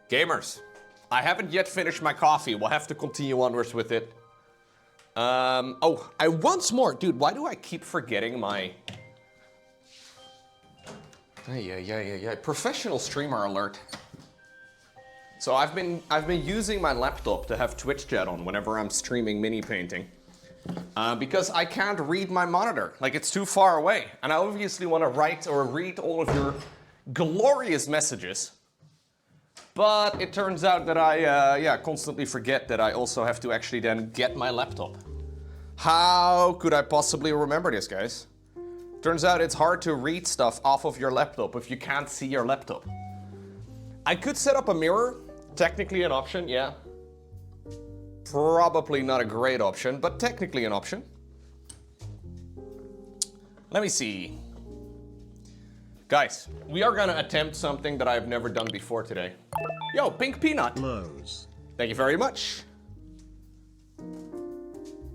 Gamers, I haven't yet finished my coffee. We'll have to continue onwards with it. Oh, I once more, dude, why do I keep forgetting my... Yeah. Professional streamer alert. So I've been using my laptop to have Twitch chat on whenever I'm streaming mini painting. Because I can't read my monitor, like it's too far away. And I obviously want to write or read all of your glorious messages. But it turns out that I constantly forget that I also have to actually then get my laptop. How could I possibly remember this, guys? Turns out it's hard to read stuff off of your laptop if you can't see your laptop. I could set up a mirror, technically an option, yeah. Probably not a great option, but technically an option. Let me see. Guys, we are gonna attempt something that I've never done before today. Yo, Pink Peanut. Lows. Thank you very much.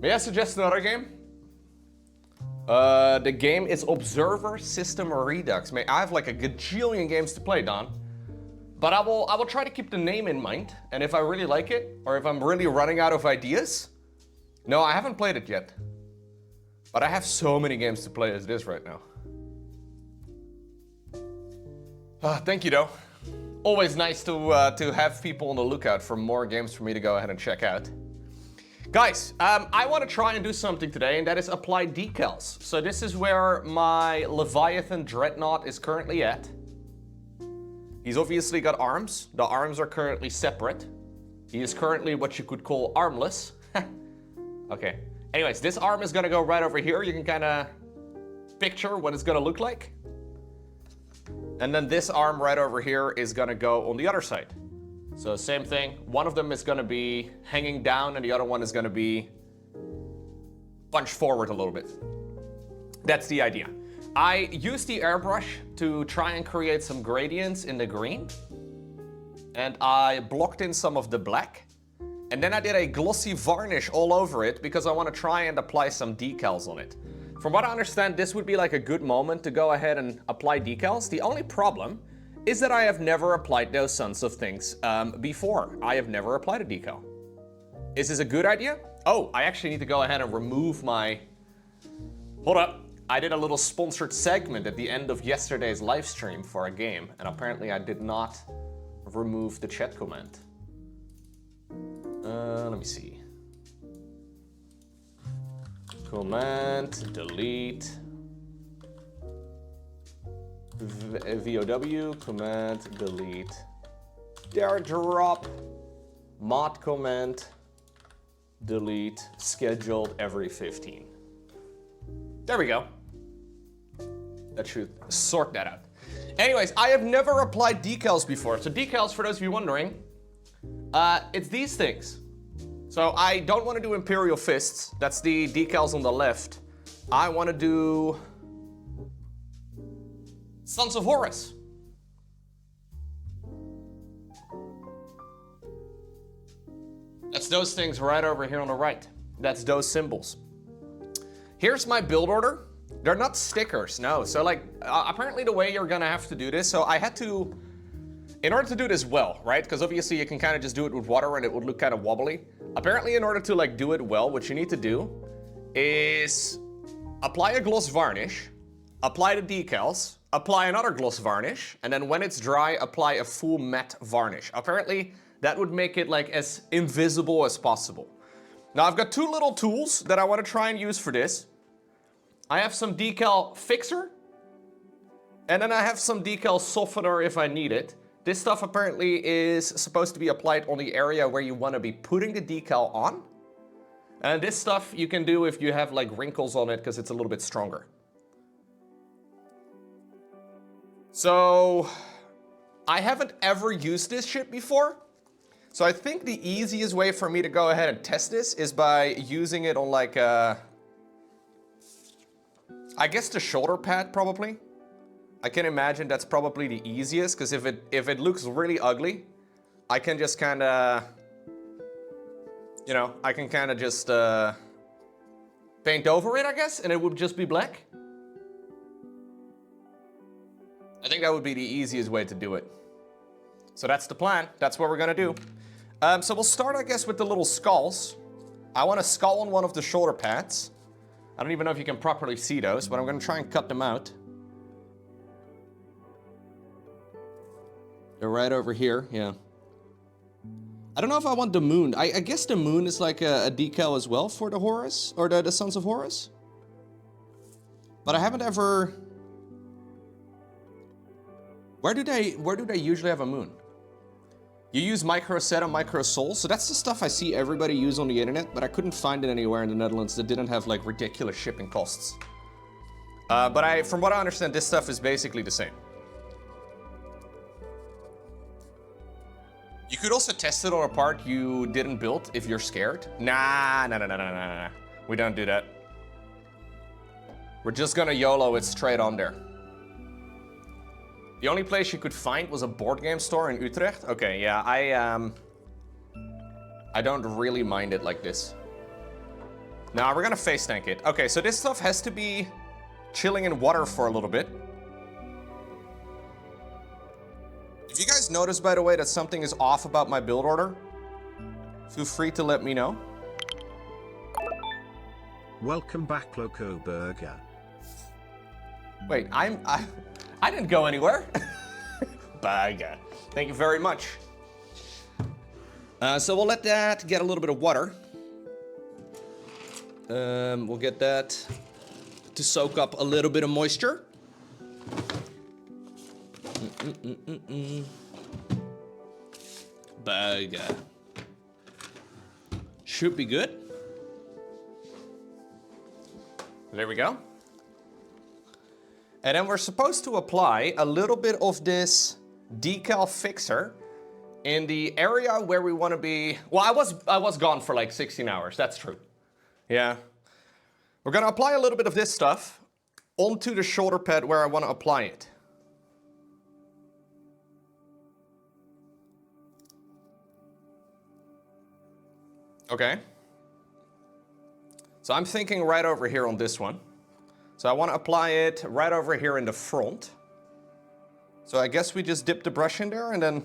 May I suggest another game? The game is Observer System Redux. I have like a gajillion games to play, Don. But I will try to keep the name in mind, and if I really like it, or if I'm really running out of ideas... No, I haven't played it yet. But I have so many games to play as it is right now. Thank you, though. Always nice to have people on the lookout for more games for me to go ahead and check out. Guys, I want to try and do something today, and that is apply decals. So this is where my Leviathan Dreadnought is currently at. He's obviously got arms. The arms are currently separate. He is currently what you could call armless. Okay. Anyways, this arm is gonna go right over here. You can kind of picture what it's gonna look like. And then this arm right over here is gonna go on the other side. So same thing. One of them is gonna be hanging down and the other one is gonna be punched forward a little bit. That's the idea. I used the airbrush to try and create some gradients in the green. And I blocked in some of the black. And then I did a glossy varnish all over it because I want to try and apply some decals on it. From what I understand, this would be like a good moment to go ahead and apply decals. The only problem is that I have never applied those sons of things before. I have never applied a decal. Is this a good idea? Oh, I actually need to go ahead and remove my... Hold up. I did a little sponsored segment at the end of yesterday's live stream for a game, and apparently I did not remove the chat comment. Let me see. Command, delete. VOW, command, delete. Dare drop, mod command, delete, scheduled every 15. There we go. That should sort that out. Anyways, I have never applied decals before. So decals, for those of you wondering, it's these things. So I don't want to do Imperial Fists. That's the decals on the left. I want to do Sons of Horus. That's those things right over here on the right. That's those symbols. Here's my build order. They're not stickers, no. So like, apparently the way you're gonna have to do this, so I had to, in order to do this well, right? Because obviously you can kind of just do it with water and it would look kind of wobbly. Apparently in order to like do it well, what you need to do is apply a gloss varnish, apply the decals, apply another gloss varnish, and then when it's dry, apply a full matte varnish. Apparently that would make it like as invisible as possible. Now I've got two little tools that I want to try and use for this. I have some decal fixer, and then I have some decal softener if I need it. This stuff apparently is supposed to be applied on the area where you want to be putting the decal on. And this stuff you can do if you have like wrinkles on it because it's a little bit stronger. So I haven't ever used this shit before. So I think the easiest way for me to go ahead and test this is by using it on like I guess the shoulder pad probably. I can imagine that's probably the easiest because if it looks really ugly, I can just kind of, you know, I can kind of just paint over it, I guess, and it would just be black. I think that would be the easiest way to do it. So that's the plan. That's what we're gonna do. So we'll start, I guess, with the little skulls. I want a skull on one of the shoulder pads. I don't even know if you can properly see those, but I'm gonna try and cut them out. They're right over here, yeah. I don't know if I want the moon. I guess the moon is like a decal as well for the Horus, or the Sons of Horus. But I haven't ever... Where do they usually have a moon? You use micro set and micro soul, so that's the stuff I see everybody use on the internet, but I couldn't find it anywhere in the Netherlands that didn't have like ridiculous shipping costs. But from what I understand, this stuff is basically the same. You could also test it on a part you didn't build if you're scared. Nah. We don't do that. We're just gonna YOLO it straight on there. The only place you could find was a board game store in Utrecht. Okay, yeah, I don't really mind it like this. Now we're gonna face tank it. Okay, so this stuff has to be chilling in water for a little bit. If you guys notice, by the way, that something is off about my build order, feel free to let me know. Welcome back, Lowko Burger. Wait, I didn't go anywhere. Burger. Thank you very much. So we'll let that get a little bit of water. We'll get that to soak up a little bit of moisture. Burger. Should be good. There we go. And then we're supposed to apply a little bit of this decal fixer in the area where we want to be. Well, I was gone for like 16 hours. That's true. Yeah. We're going to apply a little bit of this stuff onto the shoulder pad where I want to apply it. Okay. So I'm thinking right over here on this one. So I want to apply it right over here in the front. So I guess we just dip the brush in there and then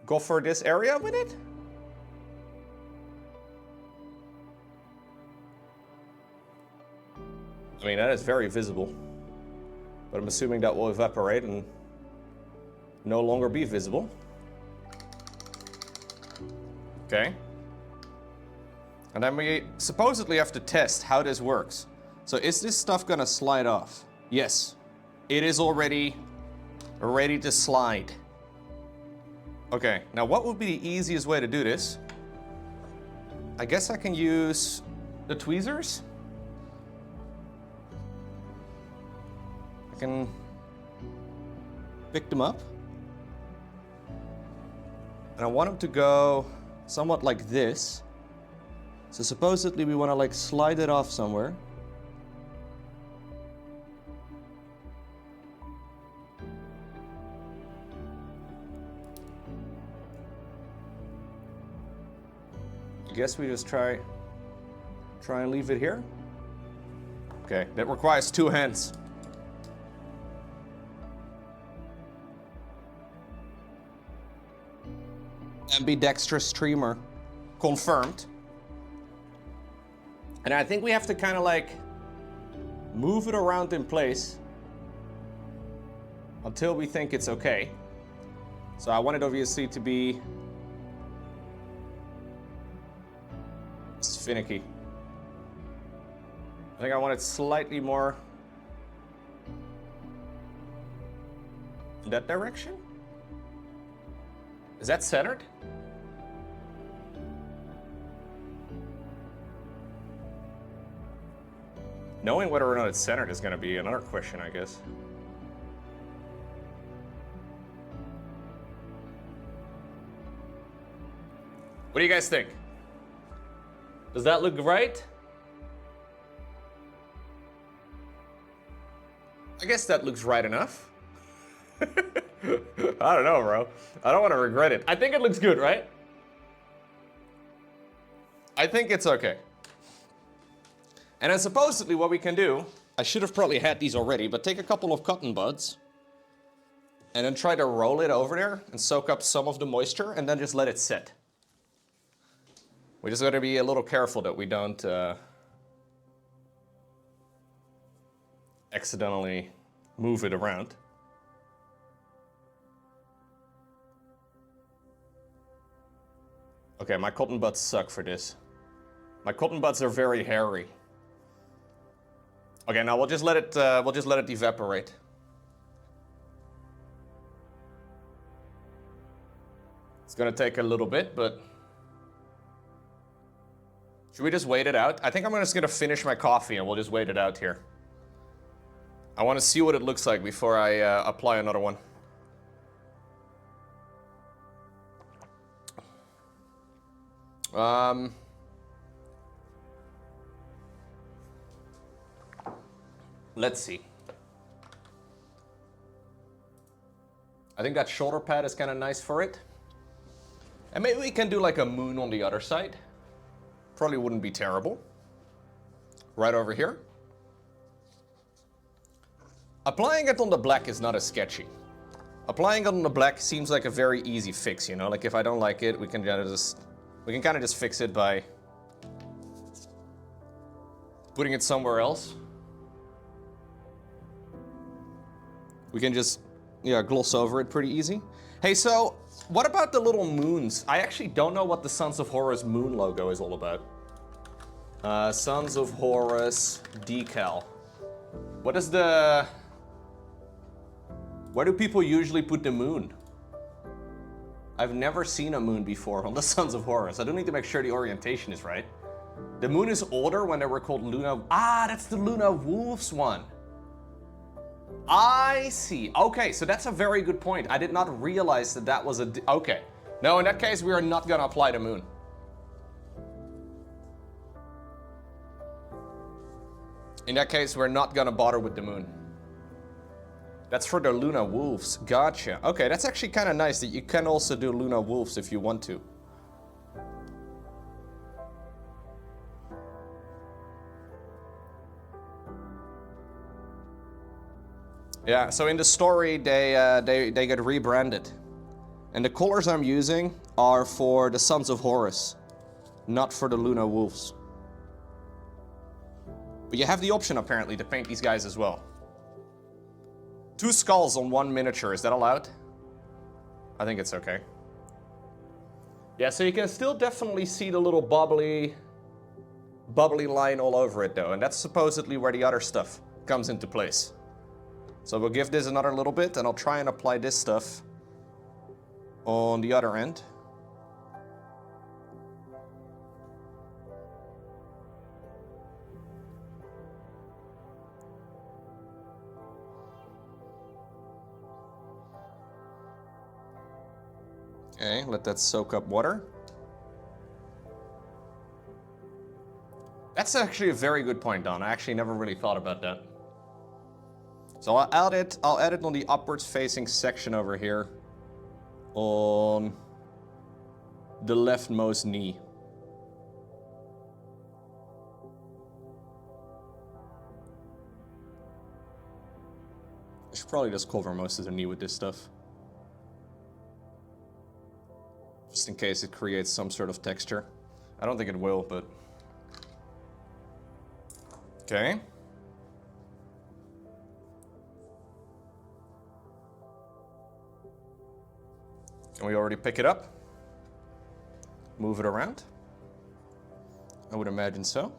go for this area with it. I mean, that is very visible, but I'm assuming that will evaporate and no longer be visible. Okay. And then we supposedly have to test how this works. So is this stuff gonna slide off? Yes, it is already ready to slide. Okay, now what would be the easiest way to do this? I guess I can use the tweezers. I can pick them up. And I want them to go somewhat like this. So supposedly we want to like slide it off somewhere. I guess we just try and leave it here. Okay, that requires 2 hands. Ambidextrous streamer confirmed. And I think we have to kind of like move it around in place until we think it's okay. So I want it obviously to be finicky. I think I want it slightly more in that direction. Is that centered? Knowing whether or not it's centered is going to be another question, I guess. What do you guys think? Does that look right? I guess that looks right enough. I don't know, bro. I don't want to regret it. I think it looks good, right? I think it's okay. And then supposedly what we can do, I should have probably had these already, but take a couple of cotton buds And then try to roll it over there and soak up some of the moisture and then just let it sit. We just gotta be a little careful that we don't accidentally move it around. Okay, my cotton buds suck for this. My cotton buds are very hairy. Okay, now we'll just let it evaporate. It's gonna take a little bit, but should we just wait it out? I think I'm just gonna finish my coffee and we'll just wait it out here. I want to see what it looks like before I apply another one. Let's see. I think that shoulder pad is kind of nice for it. And maybe we can do like a moon on the other side. Probably wouldn't be terrible. Right over here. Applying it on the black is not as sketchy. Applying it on the black seems like a very easy fix, you know? Like if I don't like it, we can kind of just fix it by putting it somewhere else. We can just, yeah, gloss over it pretty easy. Hey, so what about the little moons? I actually don't know what the Sons of Horus moon logo is all about. Sons of Horus decal. What is the... Where do people usually put the moon? I've never seen a moon before on the Sons of Horus. I do need to make sure the orientation is right. The moon is older when they were called Luna... Ah, that's the Luna Wolves one. I see. Okay, so that's a very good point. I did not realize that that was a... Okay. No, in that case, we are not going to apply the moon. In that case, we're not going to bother with the moon. That's for the Luna Wolves. Gotcha. Okay, that's actually kind of nice that you can also do Luna Wolves if you want to. Yeah, so in the story, they get rebranded. And the colors I'm using are for the Sons of Horus, not for the Luna Wolves. But you have the option, apparently, to paint these guys as well. 2 skulls on 1 miniature, is that allowed? I think it's okay. Yeah, so you can still definitely see the little bubbly line all over it though, and that's supposedly where the other stuff comes into place. So we'll give this another little bit, and I'll try and apply this stuff on the other end. Okay, let that soak up water. That's actually a very good point, Don. I actually never really thought about that. So I'll add it on the upwards facing section over here on the leftmost knee. I should probably just cover most of the knee with this stuff. Just in case it creates some sort of texture. I don't think it will, but... Okay. Can we already pick it up? Move it around? I would imagine so.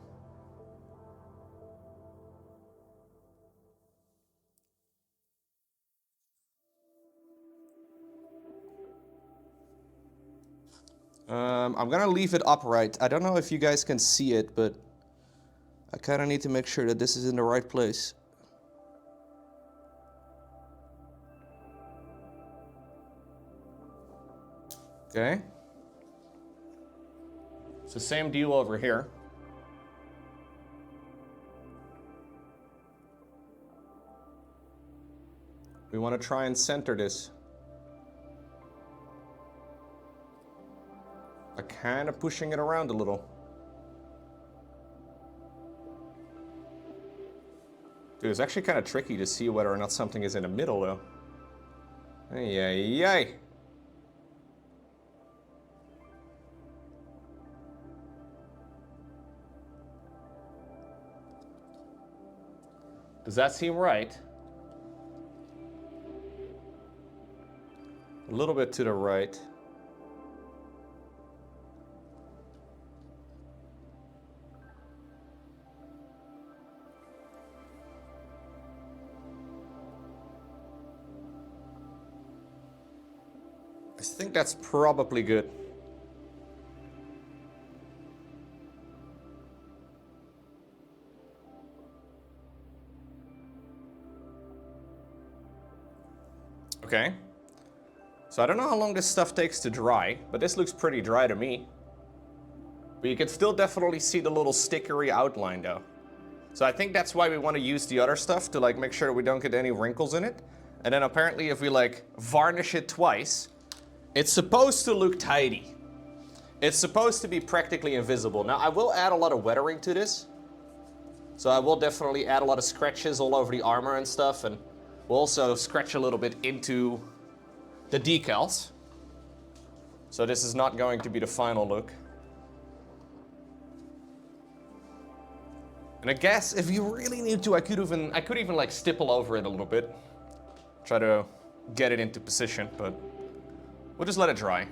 I'm gonna leave it upright. I don't know if you guys can see it, but I kind of need to make sure that this is in the right place. Okay. It's the same deal over here. We want to try and center this. By kind of pushing it around a little. Dude, it's actually kind of tricky to see whether or not something is in the middle, though. Ay, ay, ay. Does that seem right? A little bit to the right. I think that's probably good. Okay. So I don't know how long this stuff takes to dry, but this looks pretty dry to me. But you can still definitely see the little stickery outline though. So I think that's why we want to use the other stuff to like make sure we don't get any wrinkles in it. And then apparently if we like varnish it twice, it's supposed to look tidy. It's supposed to be practically invisible. Now I will add a lot of weathering to this. So I will definitely add a lot of scratches all over the armor and stuff, and we'll also scratch a little bit into the decals. So this is not going to be the final look. And I guess if you really need to, I could even like stipple over it a little bit. Try to get it into position, but we'll just let it dry.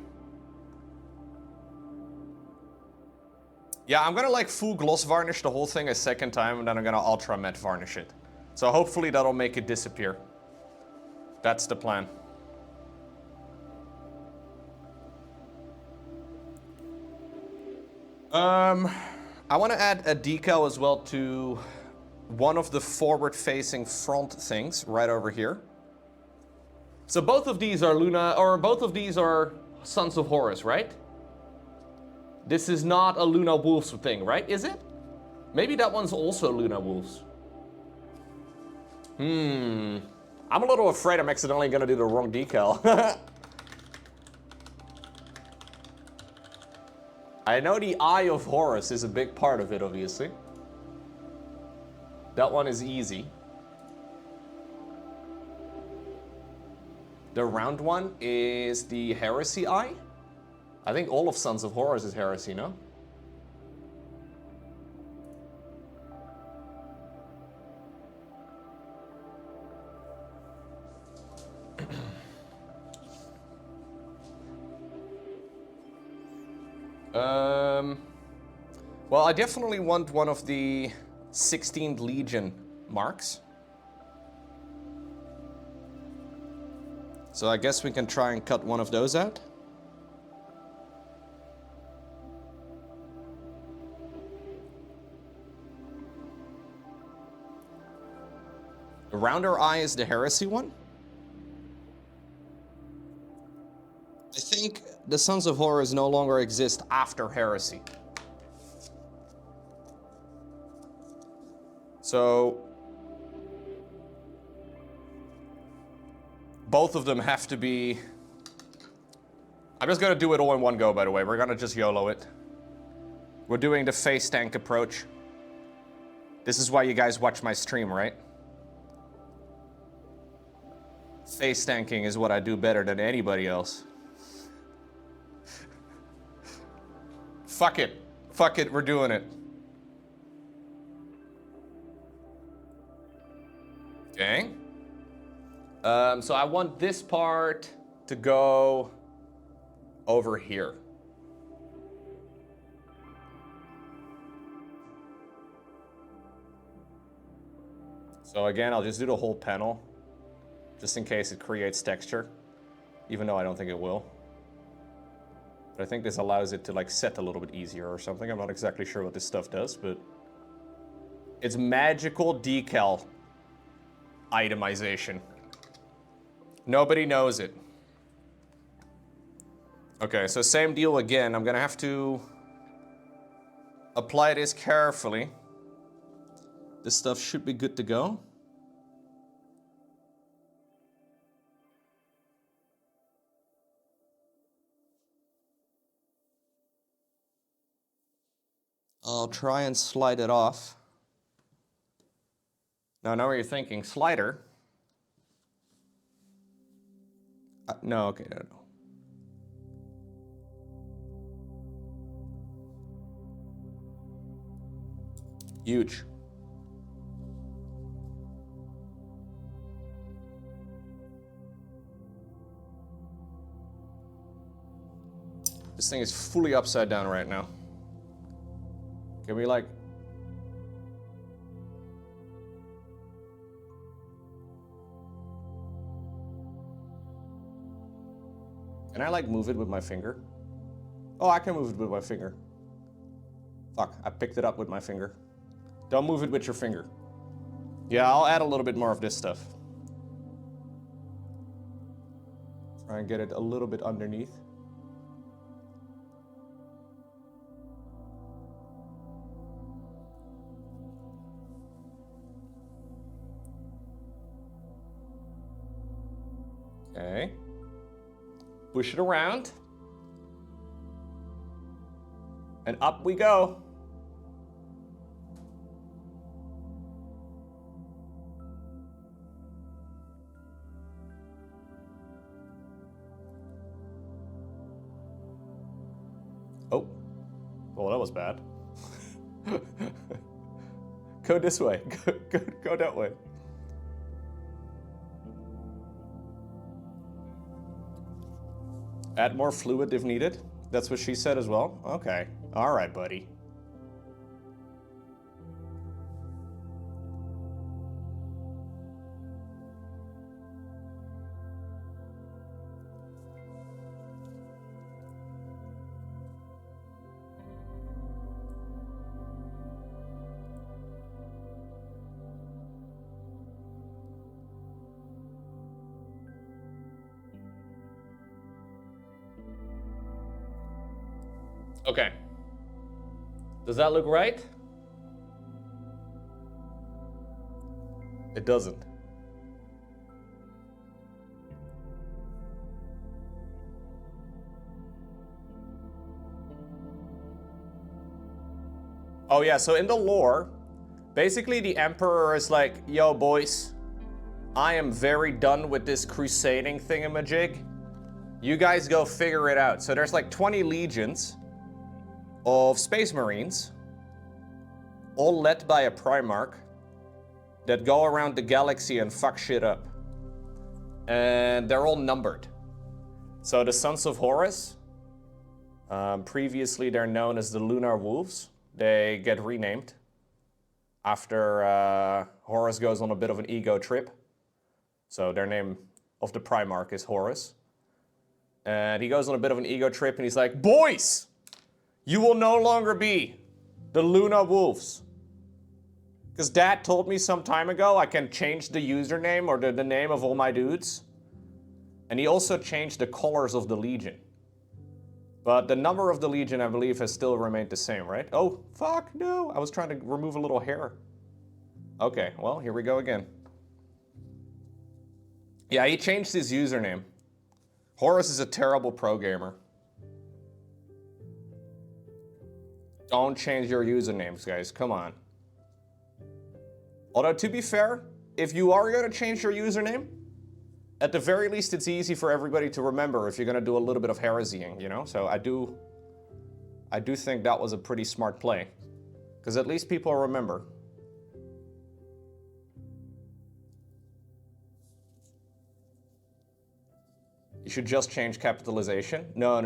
Yeah, I'm gonna like full gloss varnish the whole thing a second time, and then I'm gonna ultra matte varnish it. So hopefully that'll make it disappear. That's the plan. I want to add a decal as well to one of the forward-facing front things right over here. So both of these are both of these are Sons of Horus, right? This is not a Luna Wolves thing, right? Is it? Maybe that one's also Luna Wolves. I'm a little afraid I'm accidentally gonna do the wrong decal. I know the Eye of Horus is a big part of it, obviously. That one is easy. The round one is the Heresy Eye. I think all of Sons of Horus is Heresy, no? Well, I definitely want one of the 16th Legion marks. So I guess we can try and cut one of those out. The rounder eye is the Heresy one. I think the Sons of Horus no longer exist after Heresy. So both of them have to be... I'm just gonna do it all in one go, by the way. We're gonna just YOLO it. We're doing the face tank approach. This is why you guys watch my stream, right? Face tanking is what I do better than anybody else. Fuck it. Fuck it, we're doing it. Okay. So I want this part to go over here. So again, I'll just do the whole panel, just in case it creates texture, even though I don't think it will. But I think this allows it to like set a little bit easier or something. I'm not exactly sure what this stuff does, but it's magical decal itemization. Nobody knows it. Okay, so same deal again. I'm gonna have to apply this carefully. This stuff should be good to go. I'll try and slide it off. Now I know what you're thinking. Slider? No, okay, no. Huge. This thing is fully upside down right now. Can we like... Can I like move it with my finger? Oh, I can move it with my finger. Fuck, I picked it up with my finger. Don't move it with your finger. Yeah, I'll add a little bit more of this stuff. Try and get it a little bit underneath. Okay. Push it around. And up we go. Oh. Well, that was bad. Go this way. Go that way. Add more fluid if needed. That's what she said as well. Okay. All right, buddy. Okay. Does that look right? It doesn't. Oh yeah, so in the lore, basically the Emperor is like, yo boys, I am very done with this crusading thingamajig. You guys go figure it out. So there's like 20 legions of Space Marines, all led by a Primarch, that go around the galaxy and fuck shit up. And they're all numbered. So the Sons of Horus, previously they're known as the Lunar Wolves. They get renamed after Horus goes on a bit of an ego trip. So their name of the Primarch is Horus. And he goes on a bit of an ego trip and he's like, boys! You will no longer be the Luna Wolves. Because Dad told me some time ago I can change the username or the name of all my dudes. And he also changed the colors of the Legion. But the number of the Legion, I believe, has still remained the same, right? Oh, fuck, no. I was trying to remove a little hair. Okay, well, here we go again. Yeah, he changed his username. Horus is a terrible pro gamer. Don't change your usernames, guys. Come on. Although, to be fair, if you are going to change your username, at the very least, it's easy for everybody to remember if you're going to do a little bit of heresying, you know? So I do think that was a pretty smart play. Because at least people remember. You should just change capitalization. No.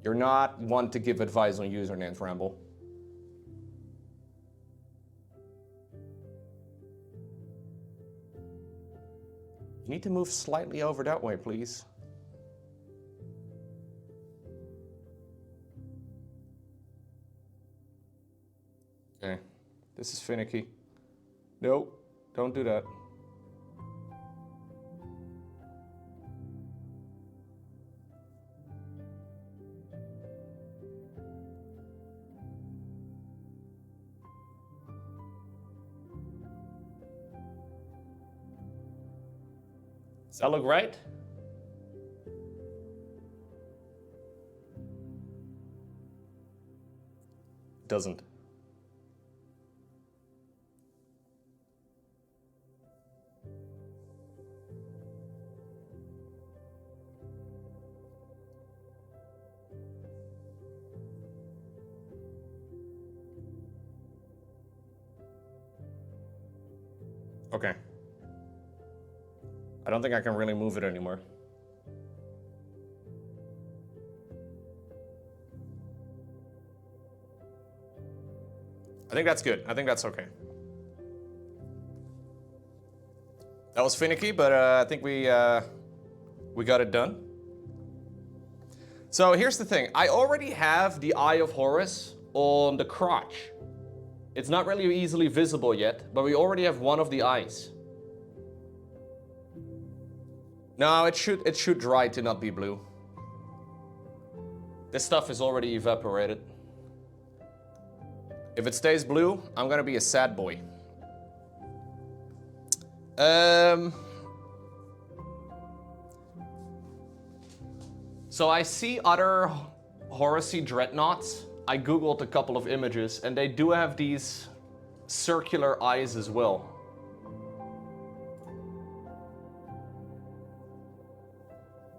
You're not one to give advice on usernames, Ramble. You need to move slightly over that way, please. Okay, this is finicky. Nope, don't do that. Does that look right? Doesn't. Okay. I don't think I can really move it anymore. I think that's good. I think that's okay. That was finicky, but I think we got it done. So here's the thing. I already have the Eye of Horus on the crotch. It's not really easily visible yet, but we already have one of the eyes. No, it should dry to not be blue. This stuff is already evaporated. If it stays blue, I'm gonna be a sad boy. So I see other Horus Dreadnoughts. I googled a couple of images and they do have these circular eyes as well.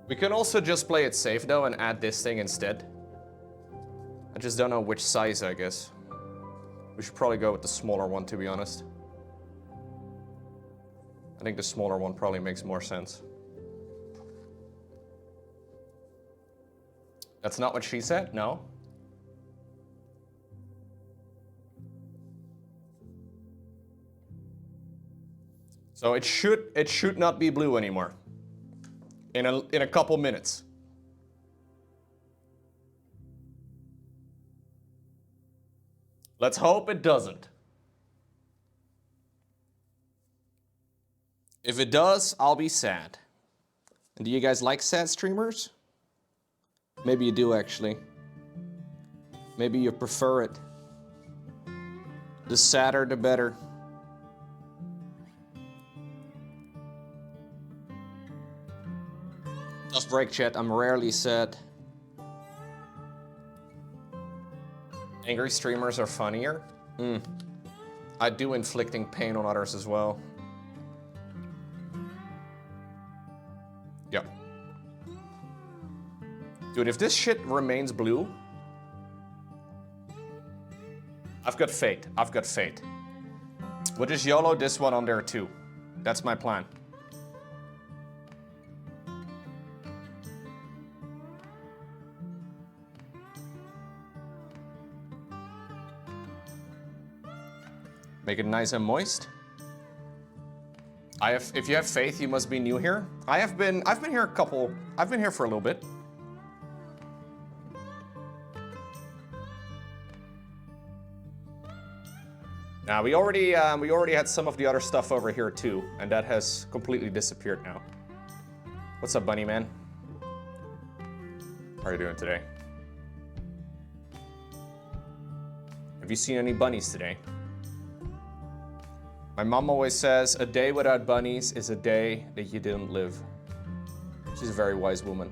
We can also just play it safe though and add this thing instead. I just don't know which size, I guess. We should probably go with the smaller one, to be honest. I think the smaller one probably makes more sense. That's not what she said? No? So it should not be blue anymore. In a couple minutes. Let's hope it doesn't. If it does, I'll be sad. And do you guys like sad streamers? Maybe you do, actually. Maybe you prefer it. The sadder, the better. Tough break, chat. I'm rarely sad. Angry streamers are funnier? I do inflicting pain on others as well. Yep. Dude, if this shit remains blue... I've got fate. I've got fate. We'll just YOLO this one on there too. That's my plan. Make it nice and moist. If you have faith, you must be new here. I've been here for a little bit. Now we already had some of the other stuff over here too, and that has completely disappeared now. What's up, bunny man? How are you doing today? Have you seen any bunnies today? My mom always says, a day without bunnies is a day that you didn't live. She's a very wise woman.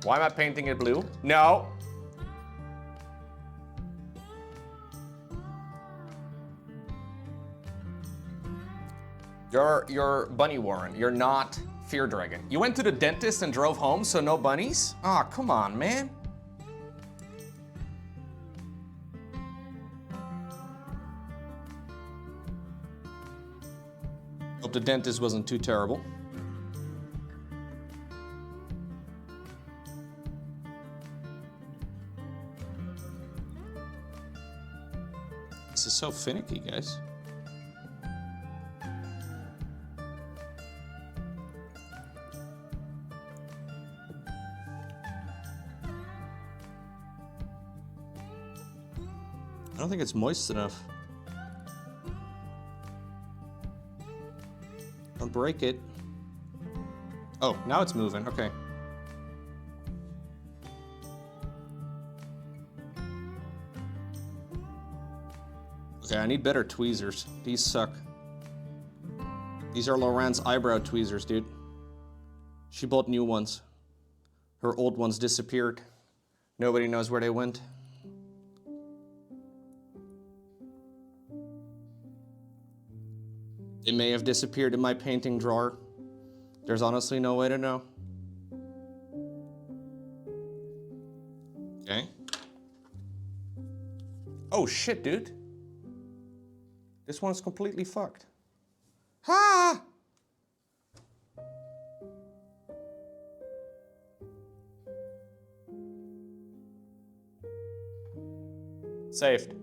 Why am I painting it blue? No. You're Bunny Warren. You're not Fear Dragon. You went to the dentist and drove home, so no bunnies? Aw, come on, man. Hope the dentist wasn't too terrible. This is so finicky, guys. I don't think it's moist enough. Don't break it. Oh, now it's moving. Okay. Okay, I need better tweezers. These suck. These are Lauren's eyebrow tweezers, dude. She bought new ones. Her old ones disappeared. Nobody knows where they went. It may have disappeared in my painting drawer. There's honestly no way to know. Okay. Oh shit, dude. This one's completely fucked. Ha! Saved.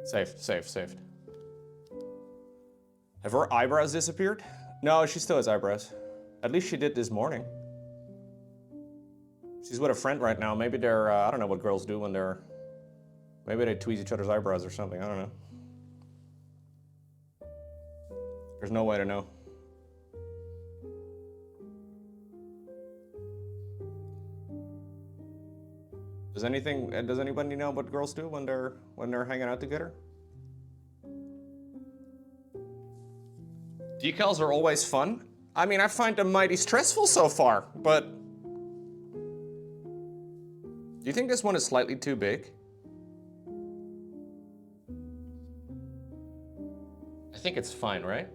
Saved. Have her eyebrows disappeared? No, she still has eyebrows. At least she did this morning. She's with a friend right now. Maybe they're, I don't know what girls do when they're, maybe they tweeze each other's eyebrows or something. I don't know. There's no way to know. Does anybody know what girls do when they're hanging out together? Decals are always fun. I mean, I find them mighty stressful so far, but do you think this one is slightly too big? I think it's fine, right?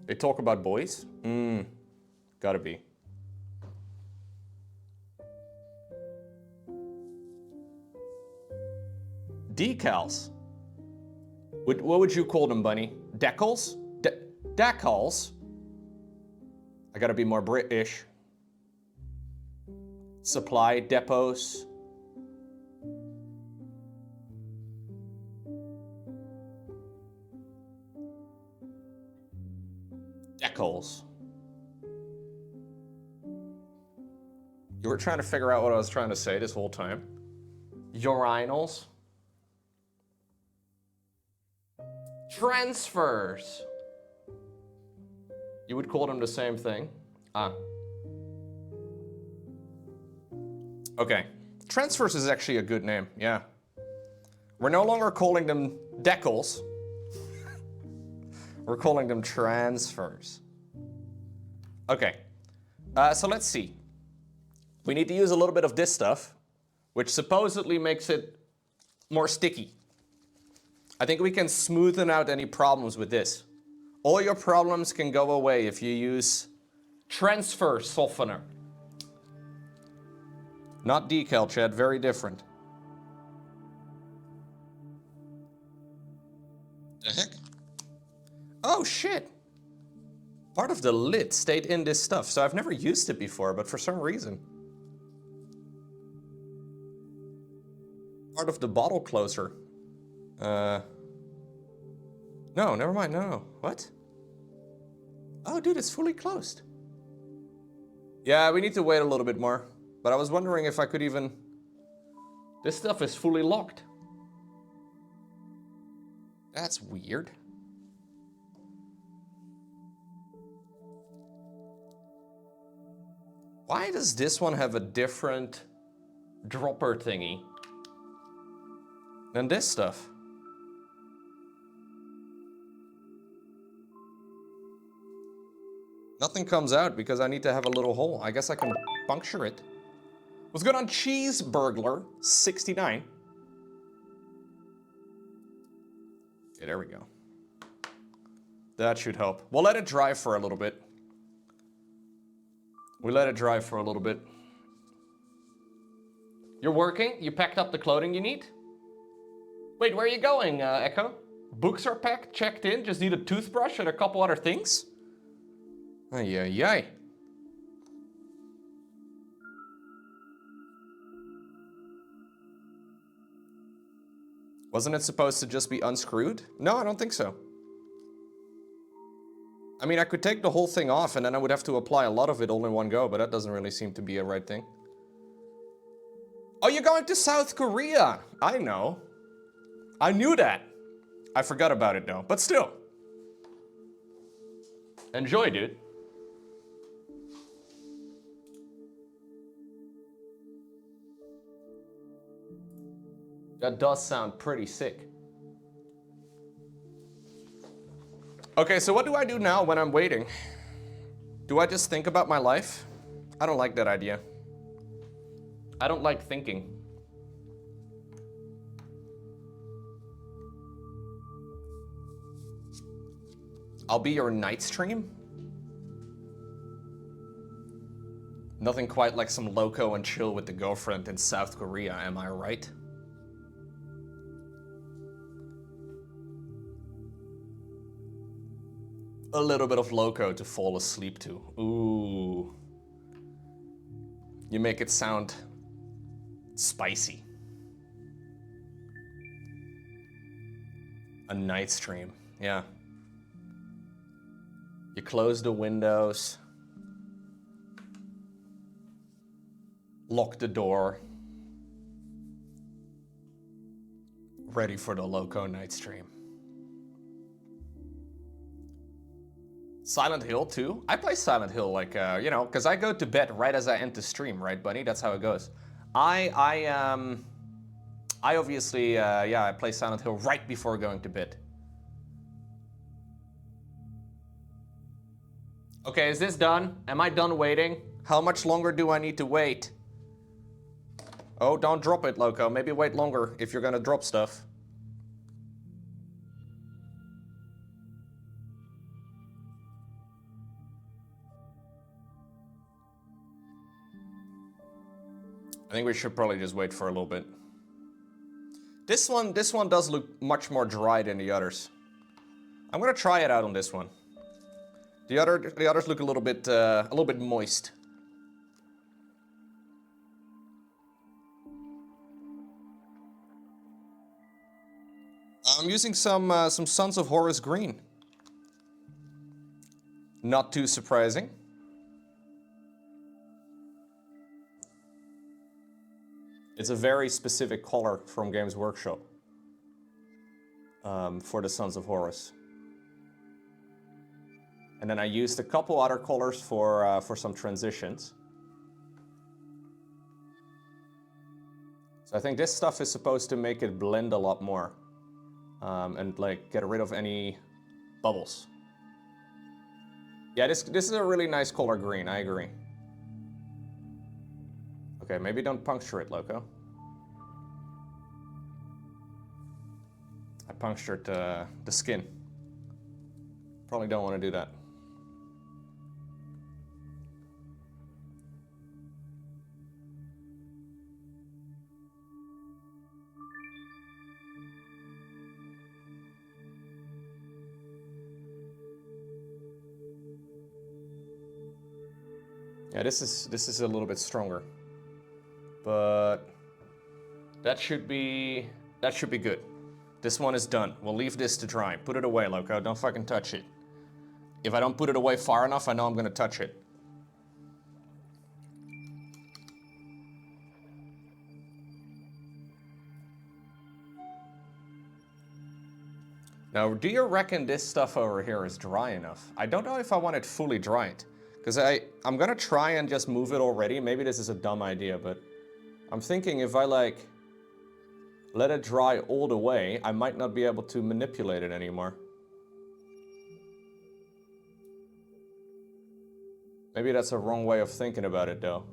They talk about boys? Gotta be. Decals. What would you call them, Bunny? Decals? Decals? I gotta be more British. Supply depots. Decals. You were trying to figure out what I was trying to say this whole time. Urinals. Transfers. You would call them the same thing. Okay. Transfers is actually a good name, yeah. We're no longer calling them decals. We're calling them transfers. Okay. So let's see. We need to use a little bit of this stuff, which supposedly makes it more sticky. I think we can smoothen out any problems with this. All your problems can go away if you use transfer softener. Not decal, Chad, very different. The heck? Oh shit! Part of the lid stayed in this stuff, so I've never used it before, but for some reason. Part of the bottle closer. No, never mind, no. What? Oh, dude, it's fully closed. Yeah, we need to wait a little bit more. But I was wondering if I could even... This stuff is fully locked. That's weird. Why does this one have a different dropper thingy than this stuff? Nothing comes out because I need to have a little hole. I guess I can puncture it. What's good on Cheeseburglar 69? Okay, there we go. That should help. We'll let it dry for a little bit. We let it dry for a little bit. You're working? You packed up the clothing you need? Wait, where are you going, Echo? Books are packed, checked in, just need a toothbrush and a couple other things? Ay, ay, ay. Wasn't it supposed to just be unscrewed? No, I don't think so. I mean, I could take the whole thing off and then I would have to apply a lot of it all in one go, but that doesn't really seem to be a right thing. Oh, you're going to South Korea! I know. I knew that. I forgot about it though, but still. Enjoy, dude. That does sound pretty sick. Okay, so what do I do now when I'm waiting? Do I just think about my life? I don't like that idea. I don't like thinking. I'll be your night stream? Nothing quite like some Lowko and chill with the girlfriend in South Korea, am I right? A little bit of Lowko to fall asleep to. Ooh. You make it sound spicy. A night stream, yeah. You close the windows. Lock the door. Ready for the Lowko night stream. Silent Hill too? I play Silent Hill like, you know, because I go to bed right as I end the stream, right, Bunny? That's how it goes. I obviously, yeah, I play Silent Hill right before going to bed. Okay, is this done? Am I done waiting? How much longer do I need to wait? Oh, don't drop it, Lowko. Maybe wait longer if you're gonna drop stuff. I think we should probably just wait for a little bit. This one does look much more dry than the others. I'm gonna try it out on this one. The others look a little bit moist. I'm using some Sons of Horus green. Not too surprising. It's a very specific color from Games Workshop for the Sons of Horus. And then I used a couple other colors for some transitions. So I think this stuff is supposed to make it blend a lot more. And like get rid of any bubbles. Yeah, this is a really nice color green, I agree. Okay, maybe don't puncture it, Lowko. I punctured the skin. Probably don't want to do that. Yeah, this is a little bit stronger, but that should be good. This one is done. We'll leave this to dry. Put it away, Lowko. Don't fucking touch it. If I don't put it away far enough, I know I'm gonna touch it. Now, do you reckon this stuff over here is dry enough? I don't know if I want it fully dried. Because I'm gonna try and just move it already. Maybe this is a dumb idea, but I'm thinking if I like let it dry all the way, I might not be able to manipulate it anymore. Maybe that's a wrong way of thinking about it though.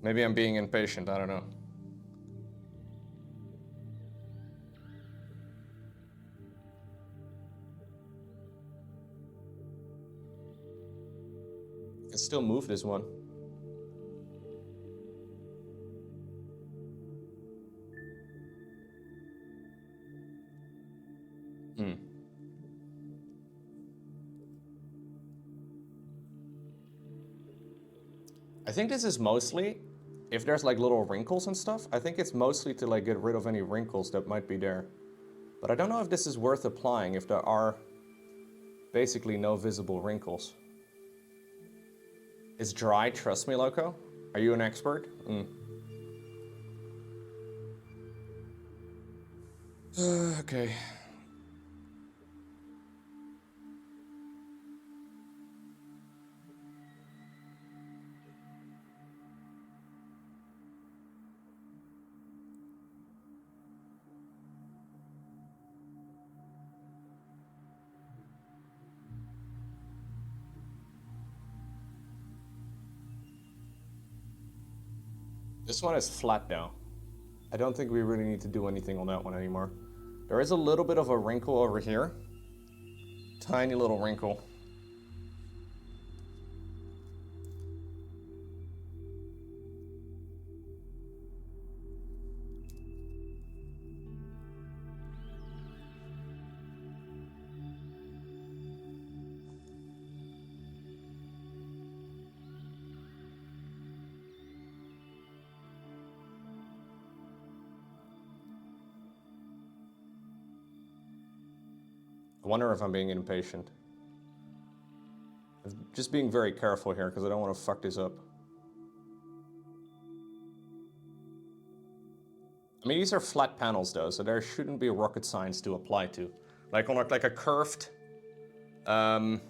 Maybe I'm being impatient, I don't know. I can still move this one. I think this is mostly, if there's like little wrinkles and stuff, I think it's mostly to like get rid of any wrinkles that might be there. But I don't know if this is worth applying if there are basically no visible wrinkles. It's dry, trust me, Lowko. Are you an expert? Okay. This one is flat now. I don't think we really need to do anything on that one anymore. There is a little bit of a wrinkle over here Tiny little wrinkle. I wonder if I'm being impatient. I'm just being very careful here because I don't want to fuck this up. I mean, these are flat panels though, so there shouldn't be rocket science to apply to. Like on like a curved, on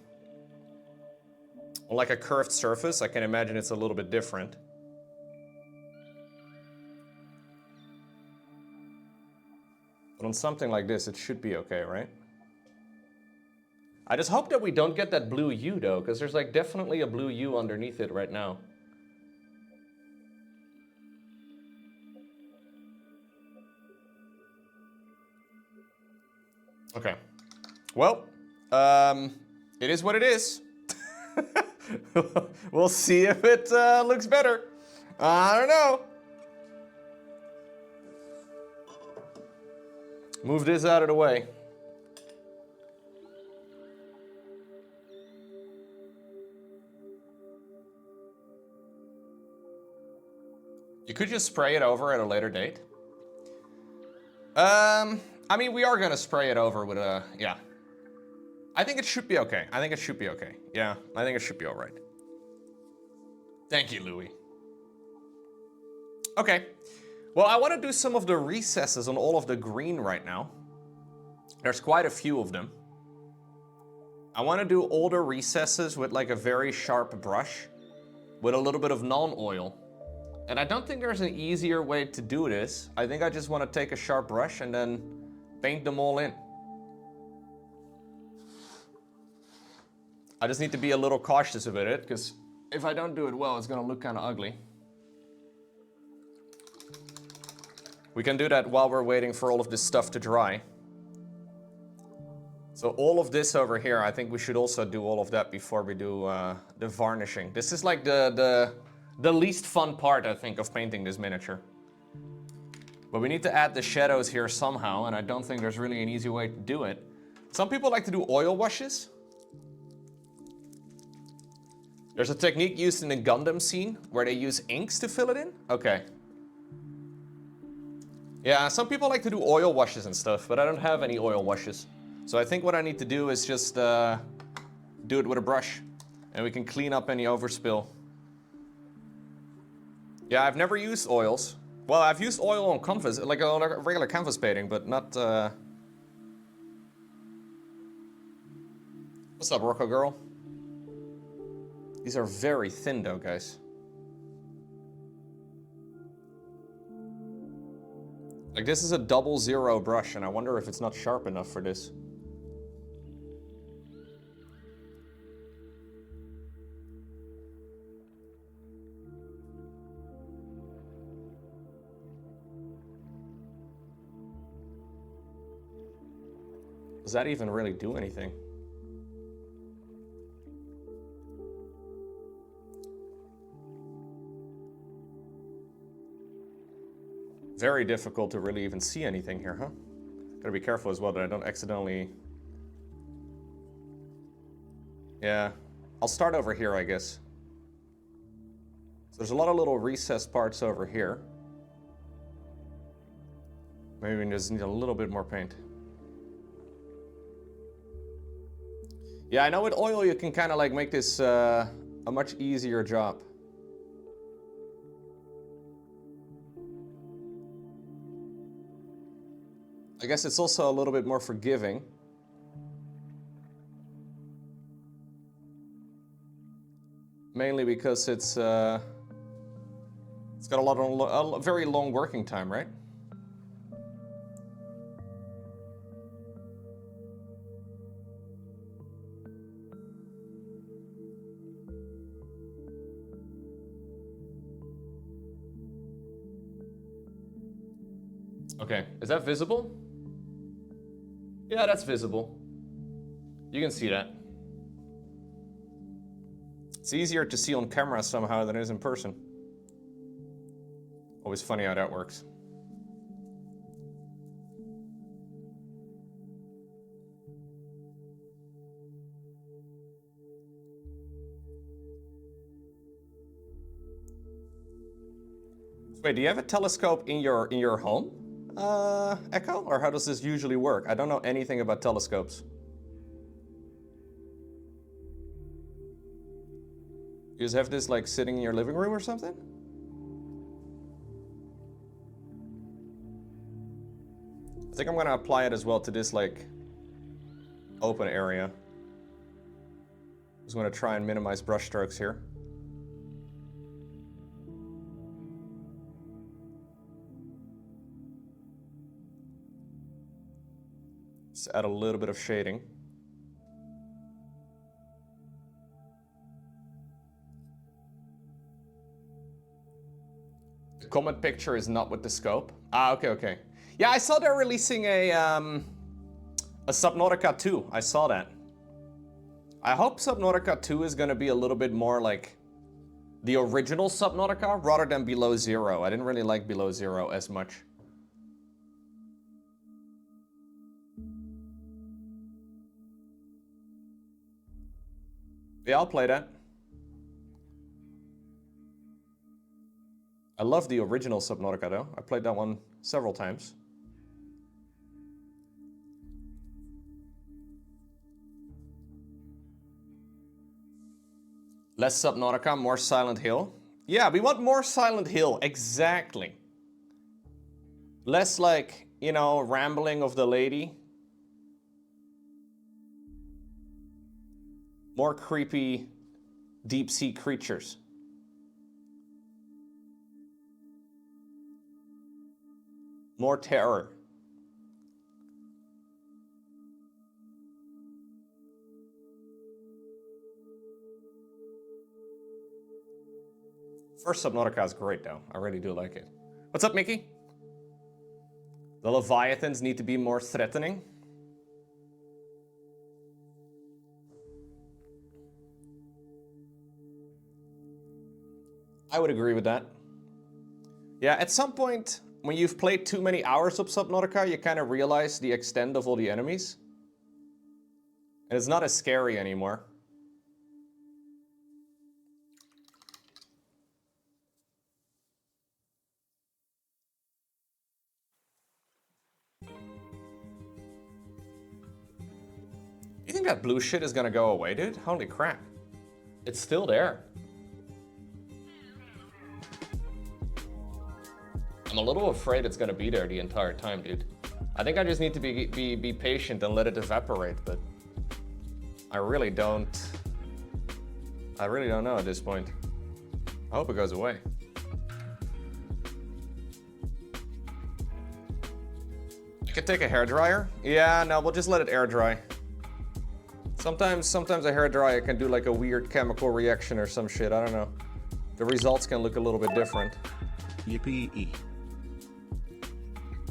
like a curved surface, I can imagine it's a little bit different. But on something like this, it should be okay, right? I just hope that we don't get that blue U though, because there's like definitely a blue U underneath it right now. Okay. Well, it is what it is. We'll see if it looks better. I don't know. Move this out of the way. You could just spray it over at a later date. I mean, we are gonna spray it over with a, yeah. I think it should be okay. I think it should be okay. Yeah, I think it should be all right. Thank you, Louis. Okay. Well, I want to do some of the recesses on all of the green right now. There's quite a few of them. I want to do all the recesses with like a very sharp brush with a little bit of non-oil. And I don't think there's an easier way to do this. I think I just want to take a sharp brush and then paint them all in. I just need to be a little cautious about it, because if I don't do it well, it's going to look kind of ugly. We can do that while we're waiting for all of this stuff to dry. So all of this over here, I think we should also do all of that before we do the varnishing. This is like the least fun part, I think, of painting this miniature. But we need to add the shadows here somehow, and I don't think there's really an easy way to do it. Some people like to do oil washes. There's a technique used in the Gundam scene where they use inks to fill it in. Okay. Yeah, some people like to do oil washes and stuff, but I don't have any oil washes. So I think what I need to do is just do it with a brush, and we can clean up any overspill. Yeah, I've never used oils. Well, I've used oil on canvas, like on a regular canvas painting, but not... What's up, Rocco girl? These are very thin though, guys. Like, this is a 00 brush, and I wonder if it's not sharp enough for this. Does that even really do anything? Very difficult to really even see anything here, huh? Gotta be careful as well that I don't accidentally... Yeah, I'll start over here, I guess. So there's a lot of little recessed parts over here. Maybe we just need a little bit more paint. Yeah, I know with oil you can kind of like make this a much easier job. I guess it's also a little bit more forgiving. Mainly because it's got a very long working time, right? Okay, is that visible? Yeah, that's visible. You can see that. It's easier to see on camera somehow than it is in person. Always funny how that works. Wait, do you have a telescope in your home, Echo? Or how does this usually work? I don't know anything about telescopes. You just have this like sitting in your living room or something? I think I'm gonna apply it as well to this like open area. Just gonna try and minimize brush strokes here. Just add a little bit of shading. The comment picture is not with the scope. Ah, okay, okay. Yeah, I saw they're releasing a Subnautica 2. I saw that. I hope Subnautica 2 is gonna be a little bit more like the original Subnautica rather than Below Zero. I didn't really like Below Zero as much. Yeah, I'll play that. I love the original Subnautica though. I played that one several times. Less Subnautica, more Silent Hill. Yeah, we want more Silent Hill, exactly. Less like, you know, rambling of the lady. More creepy deep sea creatures. More terror. First Subnautica is great though. I really do like it. What's up, Mickey? The Leviathans need to be more threatening. I would agree with that. Yeah, at some point, when you've played too many hours of Subnautica, you kind of realize the extent of all the enemies. And it's not as scary anymore. You think that blue shit is gonna go away, dude? Holy crap. It's still there. I'm a little afraid it's gonna be there the entire time, dude. I think I just need to be patient and let it evaporate, but I really don't know at this point. I hope it goes away. I could take a hairdryer. Yeah, no, we'll just let it air dry. Sometimes a hairdryer can do like a weird chemical reaction or some shit, I don't know. The results can look a little bit different. Yippee.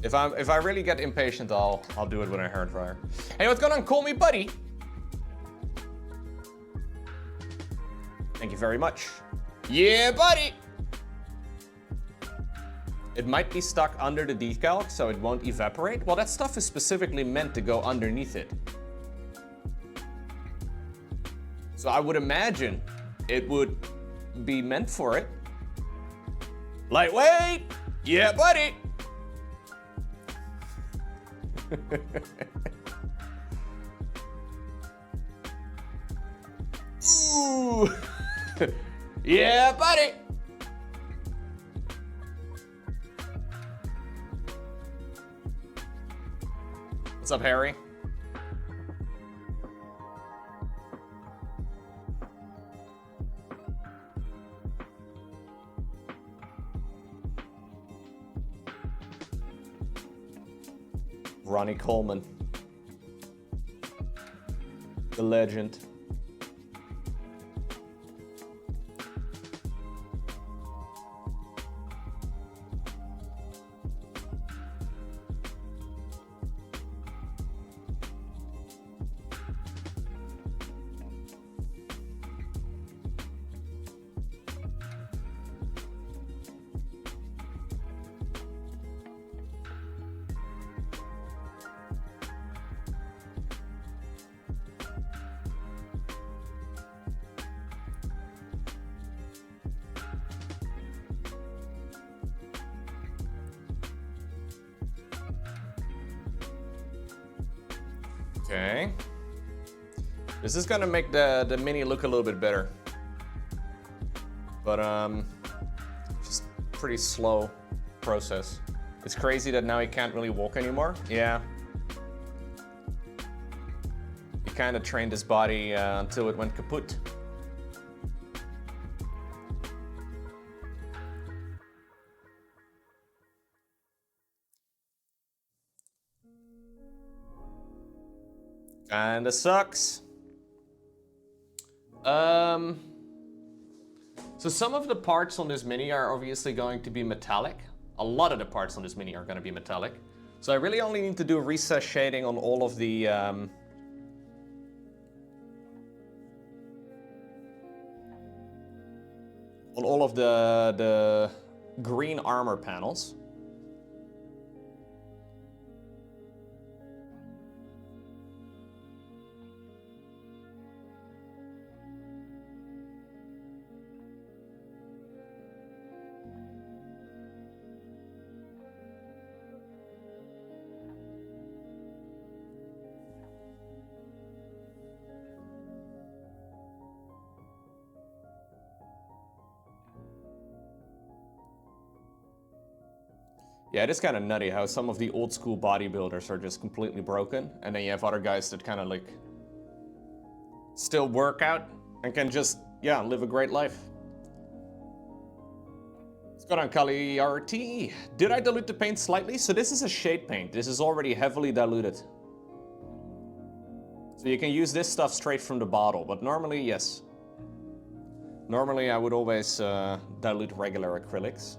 If I really get impatient, I'll do it with a hairdryer. Hey, what's going on? Call me buddy. Thank you very much. Yeah, buddy. It might be stuck under the decal, so it won't evaporate. Well, that stuff is specifically meant to go underneath it. So I would imagine it would be meant for it. Lightweight. Yeah, buddy. Ooh. Yeah, buddy. What's up, Harry? Ronnie Coleman, the legend. Okay. This is gonna make the mini look a little bit better. But just pretty slow process. It's crazy that now he can't really walk anymore. Yeah. He kind of trained his body until it went kaput. Kinda sucks. So some of the parts on this mini are obviously going to be metallic. A lot of the parts on this mini are going to be metallic. So I really only need to do recess shading on all of the on all of the green armor panels. Yeah, it is kind of nutty how some of the old school bodybuilders are just completely broken, and then you have other guys that kind of like still work out and can just, yeah, live a great life. Let's go on Kali RT. Did I dilute the paint slightly? So this is a shade paint. This is already heavily diluted. So you can use this stuff straight from the bottle, but normally, yes. Normally I would always dilute regular acrylics.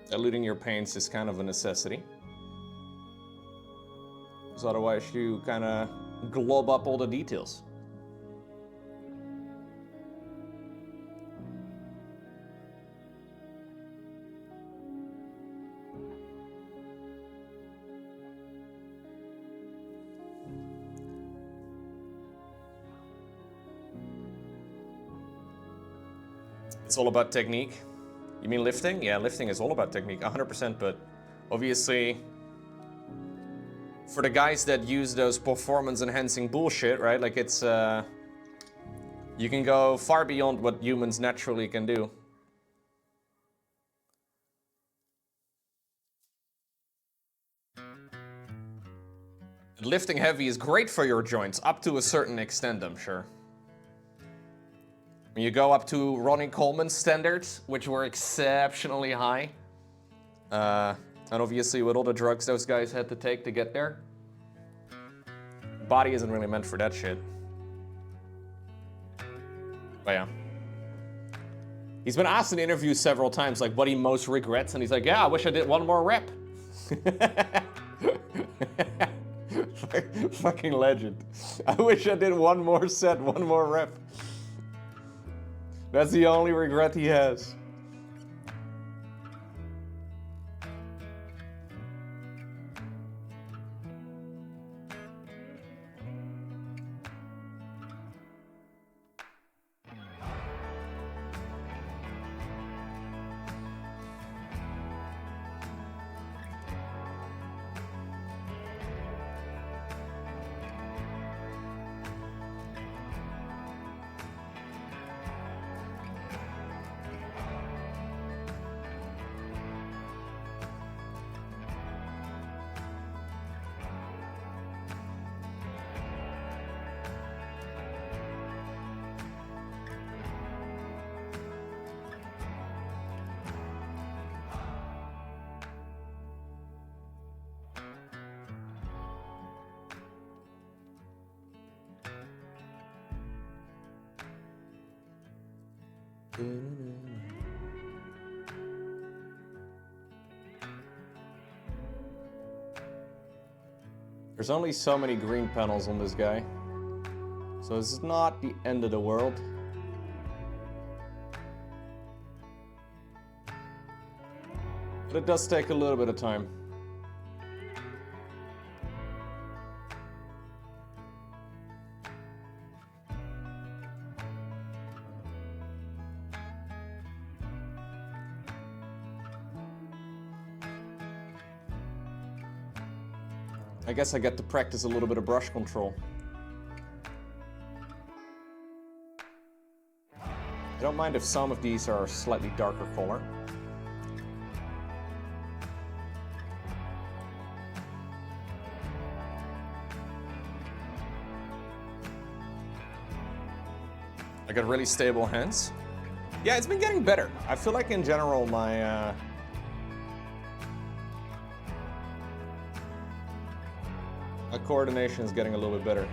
Diluting your paints is kind of a necessity. Because otherwise you kind of glob up all the details. It's all about technique. You mean lifting? Yeah, lifting is all about technique, 100%, but obviously for the guys that use those performance enhancing bullshit, right? Like it's, you can go far beyond what humans naturally can do. And lifting heavy is great for your joints, up to a certain extent, I'm sure. When you go up to Ronnie Coleman's standards, which were exceptionally high, and obviously with all the drugs those guys had to take to get there, body isn't really meant for that shit. But yeah. He's been asked in interviews several times, like, what he most regrets, and he's like, yeah, I wish I did one more rep. Fucking legend. I wish I did one more set, one more rep. That's the only regret he has. There's only so many green panels on this guy. So this is not the end of the world. But it does take a little bit of time. I guess I get to practice a little bit of brush control. I don't mind if some of these are slightly darker color. I got really stable hands. Yeah, it's been getting better. I feel like in general my my coordination is getting a little bit better.